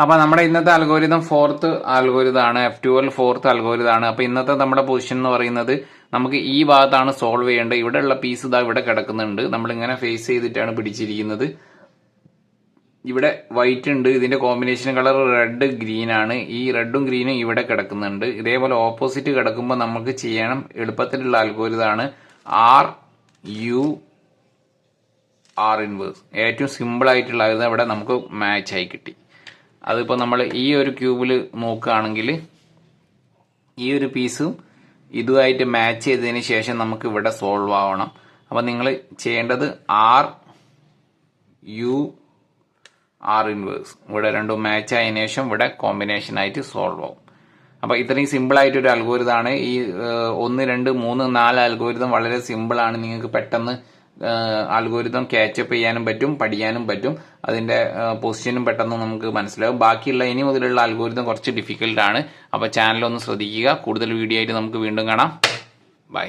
അപ്പോൾ നമ്മുടെ ഇന്നത്തെ അൽഗോരിതം ഫോർത്ത് അൽഗോരിതമാണ്, F12 ഫോർത്ത് അൽഗോരിതമാണ്. അപ്പോൾ ഇന്നത്തെ നമ്മുടെ പൊസിഷൻ എന്ന് പറയുന്നത് നമുക്ക് ഈ ഭാഗത്താണ് സോൾവ് ചെയ്യേണ്ടത്. ഇവിടെയുള്ള പീസ് ഇതാ ഇവിടെ കിടക്കുന്നുണ്ട്. നമ്മളിങ്ങനെ ഫേസ് ചെയ്തിട്ടാണ് പിടിച്ചിരിക്കുന്നത്. ഇവിടെ വൈറ്റ് ഉണ്ട്, ഇതിന്റെ കോമ്പിനേഷൻ കളർ റെഡ് ഗ്രീൻ ആണ്. ഈ റെഡും ഗ്രീനും ഇവിടെ കിടക്കുന്നുണ്ട്. ഇതേപോലെ ഓപ്പോസിറ്റ് കിടക്കുമ്പോൾ നമുക്ക് ചെയ്യണം എളുപ്പത്തിലുള്ള അൽഗോരിതമാണ് R ഇൻവേഴ്സ്. ഏറ്റവും സിമ്പിൾ ആയിട്ടുള്ള ഇവിടെ നമുക്ക് മാച്ച് ആയി കിട്ടി. അതിപ്പോൾ നമ്മൾ ഈ ഒരു ക്യൂബിൽ നോക്കുകയാണെങ്കിൽ ഈ ഒരു പീസും ഇതുമായിട്ട് മാച്ച് ചെയ്തതിന് ശേഷം നമുക്ക് ഇവിടെ സോൾവ് ആവണം. അപ്പം നിങ്ങൾ ചെയ്യേണ്ടത് R ഇൻവേഴ്സ്. ഇവിടെ രണ്ടും മാച്ച് ആയതിനു ശേഷം ഇവിടെ കോമ്പിനേഷൻ ആയിട്ട് സോൾവ് ആവും. അപ്പോൾ ഇത്രയും സിമ്പിൾ ആയിട്ടൊരു അൽഗോരിതമാണ്. ഈ 1, 2, 3, 4 അൽഗോരിതം വളരെ സിമ്പിളാണ്. നിങ്ങൾക്ക് പെട്ടെന്ന് അൽഗോരിതം ക്യാച്ചപ്പ് ചെയ്യാനും പറ്റും, പഠിക്കാനും പറ്റും. അതിന്റെ പൊസിഷനും പെട്ടെന്ന് നമുക്ക് മനസ്സിലാവും. ബാക്കിയുള്ള ഇനി മുതലുള്ള അൽഗോരിതം കുറച്ച് ഡിഫിക്കൽട്ടാണ്. അപ്പോൾ ചാനൽ ഒന്ന് ശ്രദ്ധിക്കുക. കൂടുതൽ വീഡിയോ ആയിട്ട് നമുക്ക് വീണ്ടും കാണാം. ബൈ.